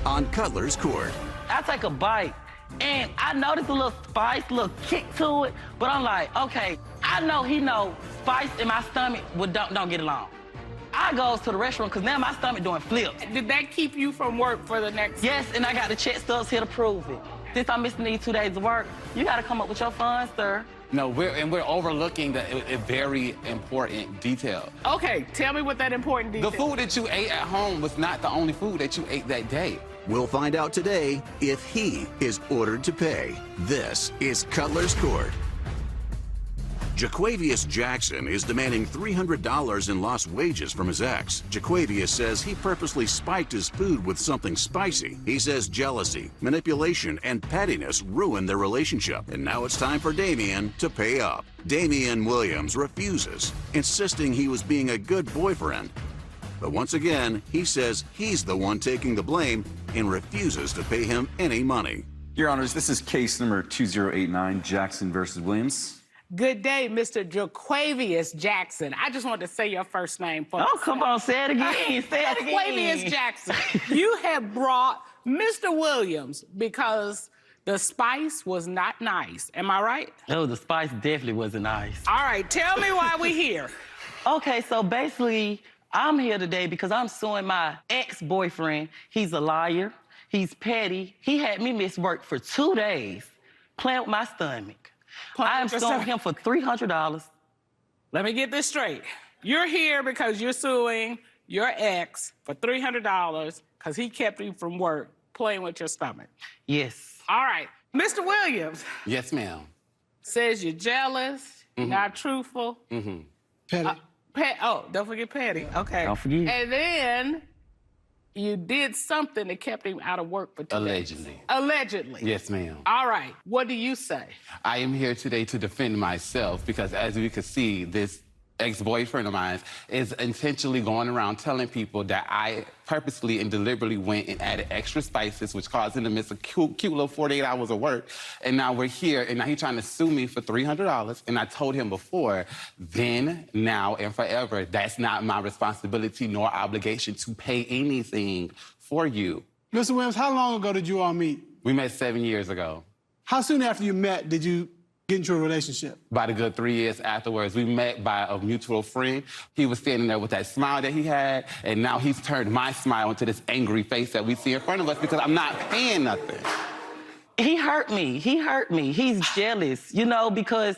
on Cutlers Court. I take a bite, and I notice a little spice, a little kick to it, but I'm like, okay, I know he know spice in my stomach don't get along. I goes to the restaurant because now my stomach doing flips. Did that keep you from work for the next? Yes, and I got the check stubs here to prove it. Since I'm missing these 2 days of work, you got to come up with your funds, sir. No, we're overlooking a very important detail. Okay, tell me what that important detail. The food that you ate at home was not the only food that you ate that day. We'll find out today if he is ordered to pay. This is Cutlers Court. Jquavius Jackson is demanding $300 in lost wages from his ex. Jquavius says he purposely spiked his food with something spicy. He says jealousy, manipulation, and pettiness ruined their relationship. And now it's time for Damion to pay up. Damion Williams refuses, insisting he was being a good boyfriend. But once again, he says he's the one taking the blame and refuses to pay him any money. Your Honors, this is case number 2089, Jackson versus Williams. Good day, Mr. Jquavius Jackson. I just wanted to say your first name for Oh, come on, say it again, say it again. Jquavius Jackson. You have brought Mr. Williams because the spice was not nice. Am I right? Oh, the spice definitely wasn't nice. All right, tell me why we're here. Okay, so basically, I'm here today because I'm suing my ex-boyfriend. He's a liar. He's petty. He had me miss work for 2 days, playing with my stomach. I'm suing him for $300. Let me get this straight. You're here because you're suing your ex for $300 because he kept you from work playing with your stomach. Yes. All right. Mr. Williams. Yes, ma'am. Says you're jealous, not truthful. Petty. Oh, don't forget petty. Okay. Don't forget. And then you did something that kept him out of work for 2 days. Allegedly. Allegedly. Yes, ma'am. All right. What do you say? I am here today to defend myself because, as we can see, this ex-boyfriend of mine is intentionally going around telling people that I purposely and deliberately went and added extra spices, which caused him to miss a cute little 48 hours of work. And now we're here, and now he's trying to sue me for $300. And I told him before, then, now, and forever, that's not my responsibility nor obligation to pay anything for you. Mr. Williams, how long ago did you all meet? We met 7 years ago. How soon after you met did you get into a relationship? About a good 3 years afterwards. We met by a mutual friend. He was standing there with that smile that he had, and now he's turned my smile into this angry face that we see in front of us because I'm not paying nothing. He hurt me. He hurt me. He's jealous, you know, because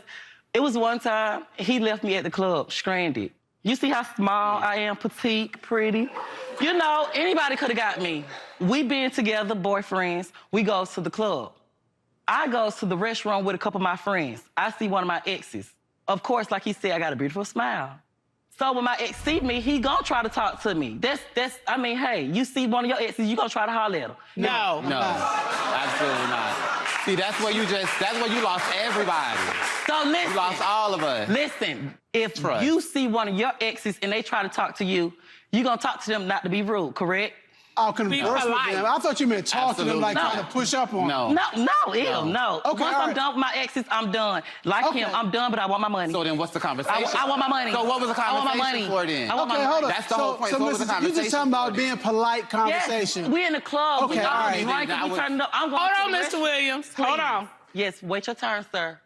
it was one time he left me at the club stranded. You see how small I am, petite, pretty? You know, anybody could have got me. We been together, boyfriends. We goes to the club. I goes to the restaurant with a couple of my friends. I see one of my exes. Of course, like he said, I got a beautiful smile. So when my ex see me, he gonna try to talk to me. I mean, hey, you see one of your exes, you gonna try to holler at him. No. No, absolutely not. See, that's where you lost everybody. So listen. You lost all of us. Listen, if Trust. you see one of your exes and they try to talk to you, you gonna talk to them not to be rude, correct? I'll converse with polite. them. I thought you meant talk to them like trying to push up on them. No. Okay, Once I'm done with my exes, I'm done. Like him, I'm done, but I want my money. So then what's the conversation? I want my money. So what was the I want my money. conversation for then? I want my Okay, money. hold on. That's the whole point. So So what was the Mrs. you just conversation talking about for being polite conversation. Yes, we in the club. Okay, we all right. drinking, we turning up. I'm going Hold to on, the Mr. restaurant. Williams. Hold on. Yes, wait your turn, sir.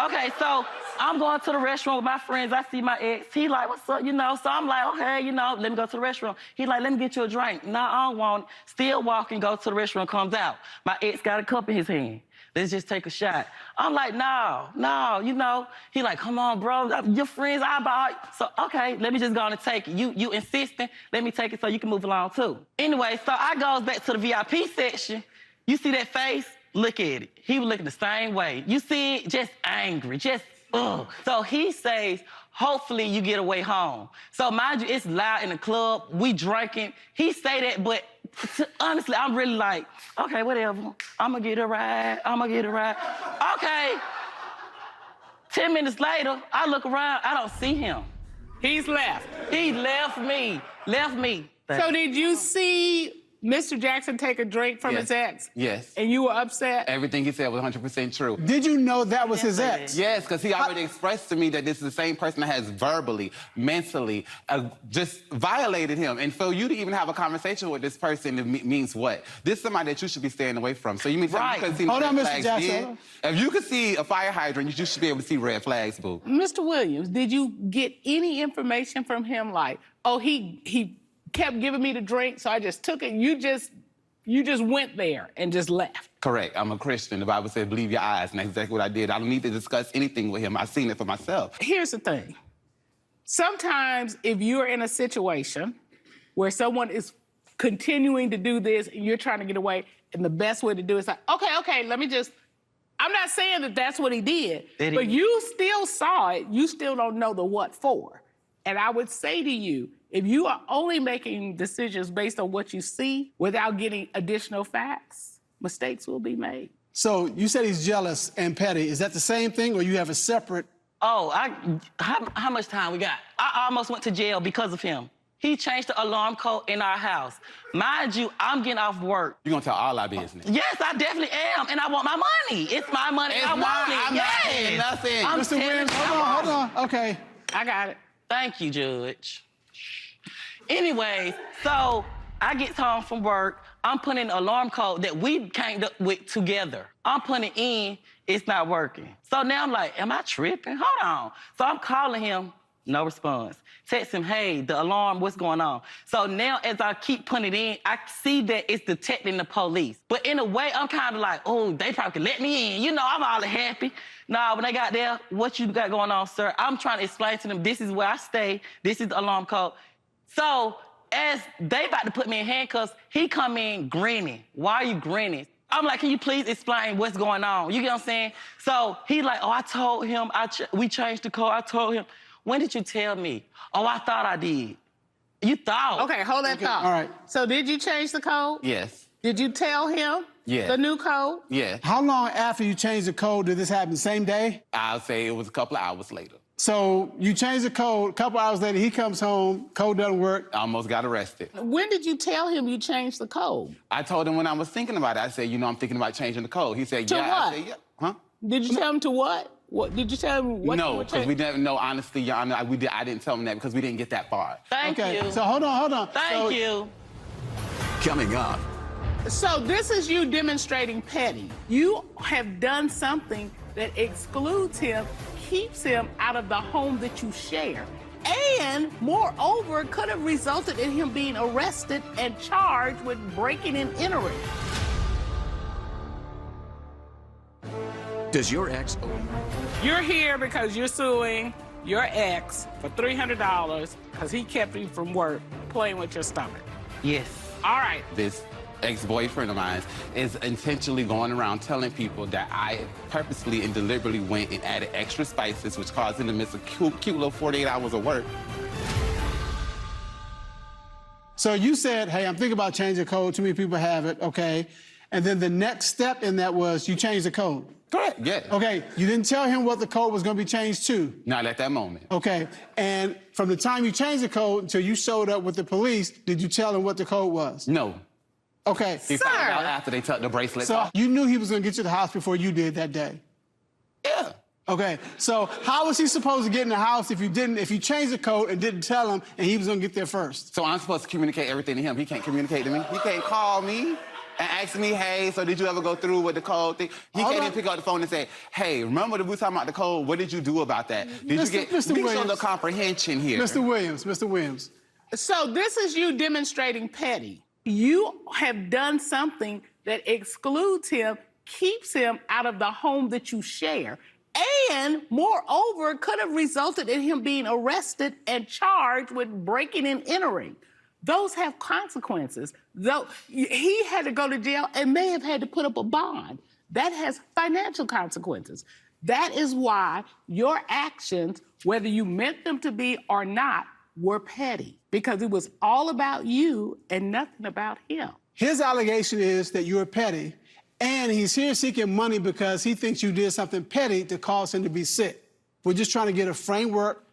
Okay, so I'm going to the restaurant with my friends. I see my ex. He like, what's up, you know? So I'm like, okay, you know, let me go to the restaurant. He like, let me get you a drink. No, I don't want it. Still walking, go to the restaurant, comes out. My ex got a cup in his hand. Let's just take a shot. I'm like, no, you know. He like, come on, bro, your friends, I buy it. So, okay, let me just go on and take it. You insisting, let me take it so you can move along too. Anyway, so I goes back to the VIP section. You see that face? Look at it. He was looking the same way. You see it? Just angry, just, ugh. So he says, hopefully you get away home. So mind you, it's loud in the club. We drinking. He say that, but honestly, I'm really like, okay, whatever. I'm gonna get a ride. Okay. 10 minutes later, I look around. I don't see him. He's left. He left me. So did you see Mr. Jackson take a drink from his ex? Yes. And you were upset? Everything he said was 100% true. Did you know that was his ex? Yes, because he already expressed to me that this is the same person that has verbally, mentally, just violated him. And for you to even have a conversation with this person, it means what? This is somebody that you should be staying away from. So you mean tell me you couldn't see Hold on, red Mr. flags Jackson. then? If you could see a fire hydrant, you should be able to see red flags, boo. Mr. Williams, did you get any information from him like, oh, he kept giving me the drink, so I just took it? You just went there and just left. Correct. I'm a Christian. The Bible says, believe your eyes, and that's exactly what I did. I don't need to discuss anything with him. I've seen it for myself. Here's the thing. Sometimes if you're in a situation where someone is continuing to do this and you're trying to get away, and the best way to do it is like, okay, let me just, I'm not saying that that's what he did, but you still saw it, you still don't know the what for. And I would say to you, if you are only making decisions based on what you see without getting additional facts, mistakes will be made. So you said he's jealous and petty. Is that the same thing, or you have a separate? Oh, how much time we got? I almost went to jail because of him. He changed the alarm code in our house. Mind you, I'm getting off work. You're gonna tell all our business? Yes, I definitely am, and I want my money. It's my money, and I want it. I'm not saying nothing. Mr. Williams, hold on. Okay. I got it. Thank you, Judge. Anyways, so I get home from work. I'm putting an alarm code that we came up with together. I'm putting it in, it's not working. So now I'm like, am I tripping? Hold on. So I'm calling him, no response. Text him, hey, the alarm, what's going on? So now as I keep putting it in, I see that it's detecting the police. But in a way, I'm kind of like, oh, they probably can let me in. You know, I'm all happy. Nah, when they got there, what you got going on, sir? I'm trying to explain to them, this is where I stay. This is the alarm code. So as they about to put me in handcuffs, he come in grinning. Why are you grinning? I'm like, can you please explain what's going on? You get what I'm saying? So he like, oh, I told him, we changed the code. I told him. When did you tell me? Oh, I thought I did. You thought. Okay, hold that thought. All right. So did you change the code? Yes. Did you tell him the new code? Yeah. How long after you changed the code did this happen? Same day? I'll say it was a couple of hours later. So you changed the code, a couple hours later, he comes home, code doesn't work. I almost got arrested. When did you tell him you changed the code? I told him when I was thinking about it. I said, you know, I'm thinking about changing the code. He said, To yeah. what? I said, yeah. Huh? Did you tell him to what? What did you tell him? What No, because we didn't know, honestly, Your Honor, I didn't tell him that because we didn't get that far. Thank you. So hold on. Thank you. Coming up. So this is you demonstrating petty. You have done something that excludes him, keeps him out of the home that you share, and moreover, could have resulted in him being arrested and charged with breaking and entering. Does your ex owe you? You're here because you're suing your ex for $300 because he kept you from work playing with your stomach. Yes. All right. This ex-boyfriend of mine is intentionally going around telling people that I purposely and deliberately went and added extra spices, which caused him to miss a cute little 48 hours of work. So you said, hey, I'm thinking about changing the code. Too many people have it, okay. And then the next step in that was you changed the code. Correct, yeah. Okay, you didn't tell him what the code was gonna be changed to. Not at that moment. Okay, and from the time you changed the code until you showed up with the police, did you tell him what the code was? No. Okay. He found out after they took the bracelet So off. you knew he was gonna get you to the house before you did that day? Yeah. Okay, so how was he supposed to get in the house if you changed the code and didn't tell him and he was gonna get there first? So I'm supposed to communicate everything to him. He can't communicate to me. He can't call me and ask me, hey, so did you ever go through with the code thing? He can't even pick up the phone and say, hey, remember that we were talking about the code? What did you do about that? Did you get show the comprehension here? Mr. Williams. So this is you demonstrating petty. You have done something that excludes him, keeps him out of the home that you share, and moreover, could have resulted in him being arrested and charged with breaking and entering. Those have consequences. Though he had to go to jail and may have had to put up a bond. That has financial consequences. That is why your actions, whether you meant them to be or not, were petty. Because it was all about you and nothing about him. His allegation is that you're petty, and he's here seeking money because he thinks you did something petty to cause him to be sick. We're just trying to get a framework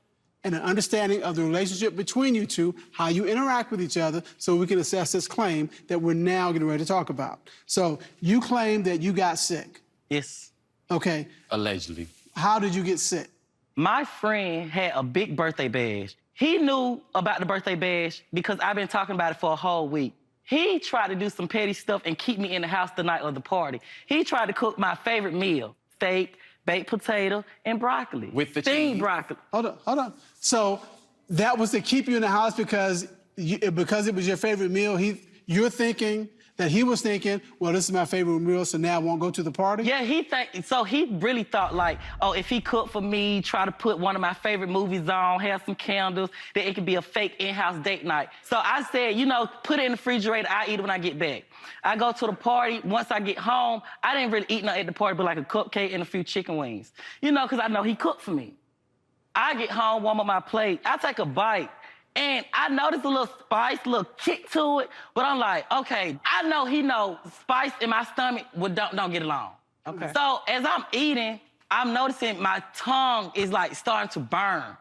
and an understanding of the relationship between you two, how you interact with each other, so we can assess this claim that we're now getting ready to talk about. So you claim that you got sick. Yes. Okay. Allegedly. How did you get sick? My friend had a big birthday bash. He knew about the birthday bash because I've been talking about it for a whole week. He tried to do some petty stuff and keep me in the house the night of the party. He tried to cook my favorite meal, steak, baked potato, and broccoli. With the steamed cheese. broccoli. Hold on. So that was to keep you in the house because it was your favorite meal. You're thinking that he was thinking, well, this is my favorite meal, so now I won't go to the party? Yeah, he really thought like, oh, if he cooked for me, try to put one of my favorite movies on, have some candles, that it could be a fake in-house date night. So I said, you know, put it in the refrigerator, I eat it when I get back. I go to the party, once I get home, I didn't really eat nothing at the party but like a cupcake and a few chicken wings. You know, because I know he cooked for me. I get home, warm up my plate, I take a bite, and I noticed a little spice, a little kick to it, but I'm like, okay, I know he knows spice in my stomach don't get along. Okay. So as I'm eating, I'm noticing my tongue is like starting to burn.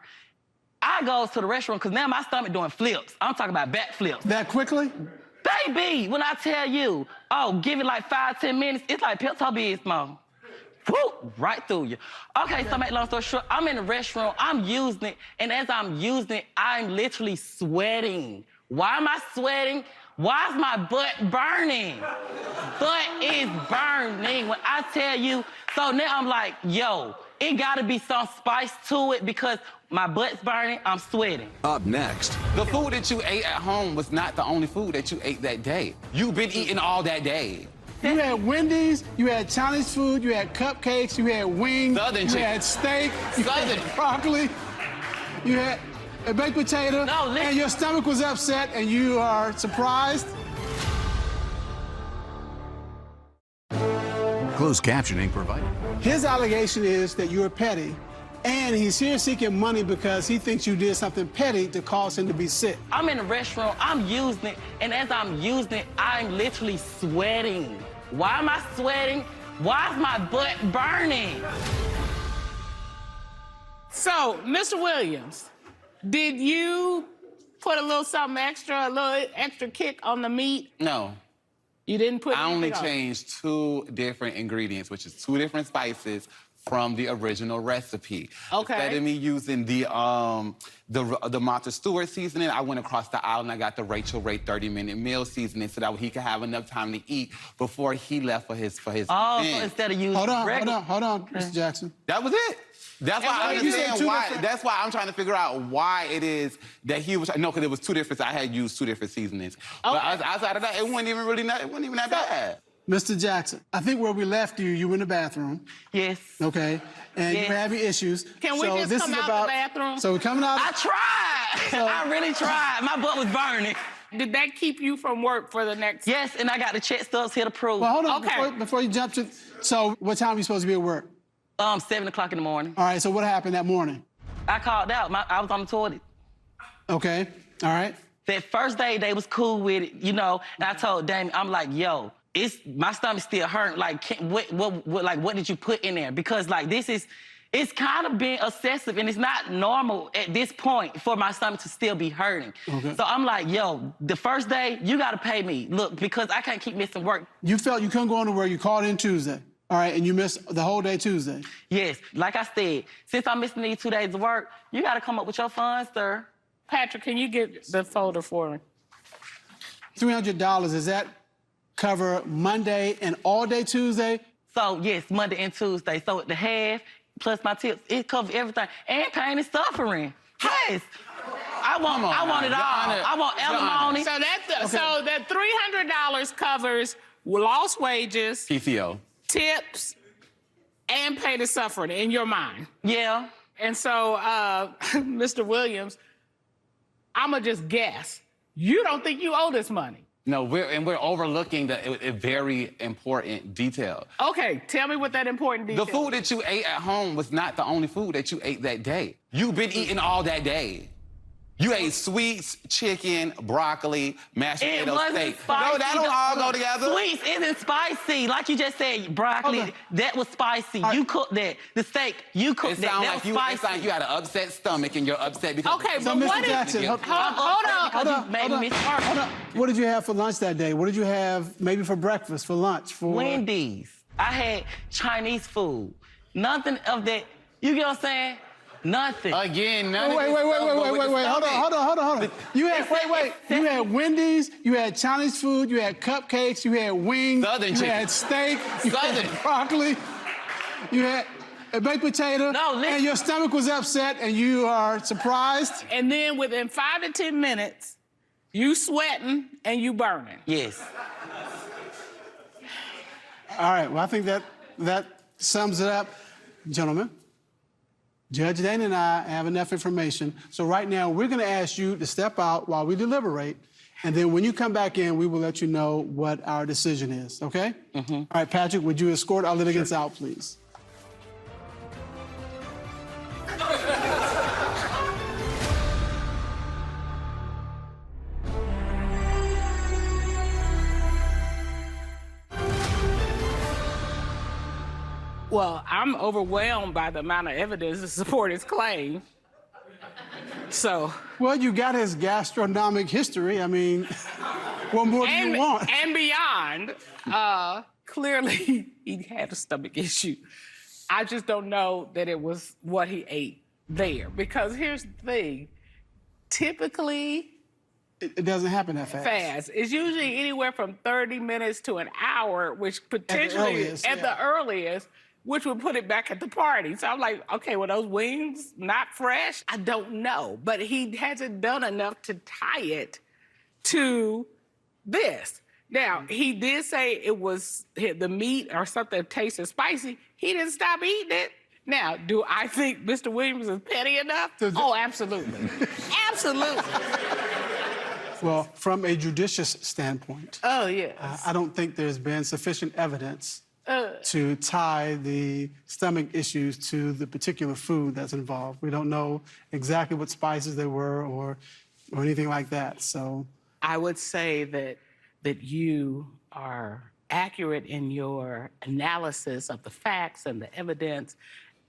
I go to the restroom because now my stomach doing flips. I'm talking about back flips. That quickly? Baby, when I tell you, oh, give it like 5-10 minutes, it's like Pepto Bismol, Mo. Whoop, right through you. Okay, so make long story short, I'm in the restroom, I'm using it, and as I'm using it, I'm literally sweating. Why am I sweating? Why is my butt burning? Butt is burning. When I tell you, so now I'm like, yo, it gotta be some spice to it because my butt's burning, I'm sweating. Up next. The food that you ate at home was not the only food that you ate that day. You've been eating all that day. You had Wendy's, you had Chinese food, you had cupcakes, you had wings, Southern you chicken. had steak, you Southern. had broccoli, you had a baked potato, No, listen. and your stomach was upset, and you are surprised. Closed captioning provided. His allegation is that you are petty, and he's here seeking money because he thinks you did something petty to cause him to be sick. I'm in the restroom, I'm using it, and as I'm using it, I'm literally sweating. Why am I sweating? Why is my butt burning? So, Mr. Williams, did you put a little something extra, a little extra kick on the meat? No. You didn't put I only anything on? changed 2 different ingredients, which is 2 different spices from the original recipe. Okay. Instead of me using the Martha Stewart seasoning, I went across the aisle and I got the Rachel Ray 30-minute meal seasoning so that he could have enough time to eat before he left for his Oh, event. so instead of using Hold regular... on, Mr. Jackson. That was it. That's why I what you said, understand 2 why. different- That's why I'm trying to figure out why it is that he was. No, because it was 2 different. I had used 2 different seasonings. But outside of that, it wasn't even really it wasn't even that bad. Mr. Jackson, I think where we left you, you were in the bathroom, Yes. okay? And you were Yes. having issues. Can we just this come is out about, the bathroom? So we're coming out. I tried. I really tried. My butt was burning. Did that keep you from work for the next... Yes, and I got the check stubs here to prove. Well, hold on, Okay. before you jump to, so what time are you supposed to be at work? 7 o'clock in the morning. All right, so what happened that morning? I called out. I was on the toilet. Okay, all right. That first day, they was cool with it, you know, and I told Damion, I'm like, yo, my stomach's still hurting. Like, what did you put in there? Because, like, it's kind of being excessive, and it's not normal at this point for my stomach to still be hurting. Okay. So I'm like, yo, the first day, you got to pay me. Look, because I can't keep missing work. You felt you couldn't go on to work, you called in Tuesday, all right, and you missed the whole day Tuesday. Yes, like I said, since I'm missing these 2 days of work, you got to come up with your funds, sir. Patrick, can you get the folder for me? $300, does that cover Monday and all day Tuesday? So, yes, Monday and Tuesday. So, the half plus my tips, it covers everything. And pain and suffering. Yes. I want it all. I want alimony. So that $300 covers lost wages, PTO. tips, and pay to suffering in your mind. Yeah. And so, Mr. Williams, I'ma just guess. You don't think you owe this money? No, we're overlooking a very important detail. Okay, tell me what that important detail The food that you ate at home was not the only food that you ate that day. You've been eating all that day. You ate sweets, chicken, broccoli, mashed It potato wasn't steak. spicy. No, that don't all go together. Sweets isn't spicy. Like you just said, broccoli, that was spicy. You cooked that. The steak, you cooked It that. sounds That like was spicy. it's like you had an upset stomach and you're upset because... Okay, So, but Mr. what Jackson, is... hold Hold on. What did you have for lunch that day? What did you have maybe for breakfast, for lunch, for... Wendy's. I had Chinese food. Nothing of that. You get what I'm saying? Nothing. Again, none Wait, of this stuff go with the hold on. stomach. You had Wendy's, you had Chinese food, you had cupcakes, you had wings, Southern you chicken. had steak, you Southern. had broccoli, you had a baked potato, No, listen. and your stomach was upset, and you are surprised. And then within 5 to 10 minutes, you sweating and you burning. Yes. All right, well, I think that sums it up. Gentlemen, Judge Dana and I have enough information. So right now, we're going to ask you to step out while we deliberate. And then when you come back in, we will let you know what our decision is, okay? All right, Patrick, would you escort our litigants out, please? Well, I'm overwhelmed by the amount of evidence to support his claim. So... Well, you got his gastronomic history. I mean, what more do you want? And beyond, clearly he had a stomach issue. I just don't know that it was what he ate there. Because here's the thing. Typically... It doesn't happen that fast. It's usually anywhere from 30 minutes to an hour, which potentially, at the earliest, which would put it back at the party. So I'm like, okay, were those wings not fresh? I don't know. But he hasn't done enough to tie it to this. Now, he did say it was the meat or something tasted spicy. He didn't stop eating it. Now, do I think Mr. Williams is petty enough? Oh, absolutely. Absolutely. Well, from a judicious standpoint, oh, yes. I don't think there's been sufficient evidence to tie the stomach issues to the particular food that's involved. We don't know exactly what spices they were or anything like that, so. I would say that you are accurate in your analysis of the facts and the evidence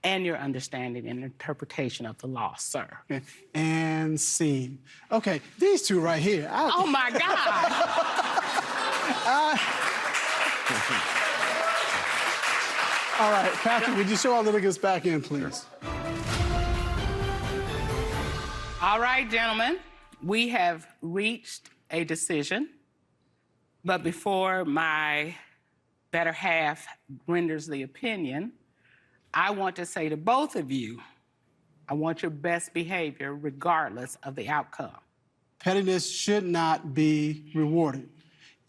and your understanding and interpretation of the law, sir. Okay. And scene. Okay, these two right here. Oh, my God. All right, Patrick, would you show our litigants back in, please? All right, gentlemen, we have reached a decision. But before my better half renders the opinion, I want to say to both of you, I want your best behavior regardless of the outcome. Pettiness should not be rewarded.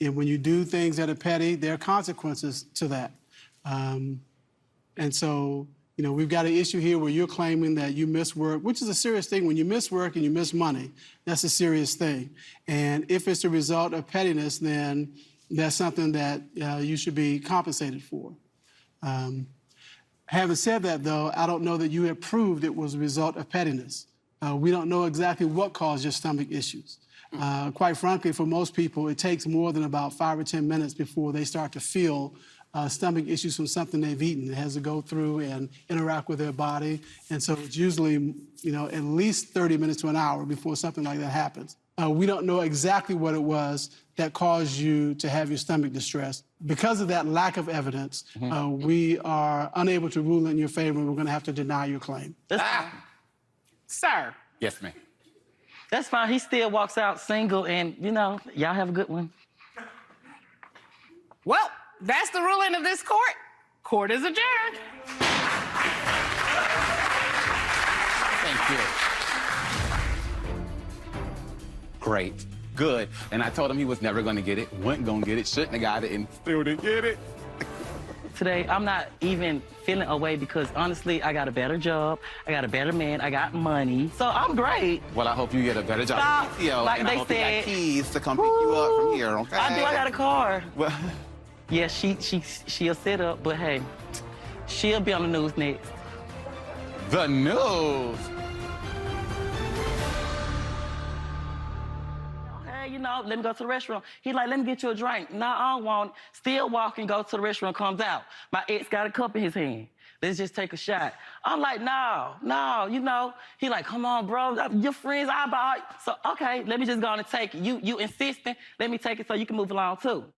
And when you do things that are petty, there are consequences to that. And so, you know, we've got an issue here where you're claiming that you miss work, which is a serious thing. When you miss work and you miss money, that's a serious thing. And if it's a result of pettiness, then that's something that you should be compensated for. Having said that, though, I don't know that you have proved it was a result of pettiness. We don't know exactly what caused your stomach issues. Quite frankly, for most people, it takes more than about 5 or 10 minutes before they start to feel stomach issues from something they've eaten. It has to go through and interact with their body. And so it's usually, you know, at least 30 minutes to an hour before something like that happens. We don't know exactly what it was that caused you to have your stomach distress. Because of that lack of evidence, we are unable to rule in your favor, and we're going to have to deny your claim. Sir. Yes, ma'am. That's fine. He still walks out single, and, you know, y'all have a good one. Well, that's the ruling of this court. Court is adjourned. Thank you. Great. Good. And I told him he was never going to get it, wasn't going to get it, shouldn't have got it, and still didn't get it. Today, I'm not even feeling away because, honestly, I got a better job, I got a better man, I got money, so I'm great. Well, I hope you get a better job. Stop. Like and I they hope said, you got keys to come pick you up from here, okay? I do. I got a car. Well, Yeah, she'll sit up, but hey, she'll be on the news next. the news. you know, let me go to the restroom. He like, let me get you a drink. No, I don't want it. Still walking, go to the restroom, comes out. My ex got a cup in his hand. Let's just take a shot. I'm like, no, you know. He like, come on, bro, your friends, I buy. So, okay, let me just go on and take it. You insisting, let me take it so you can move along too.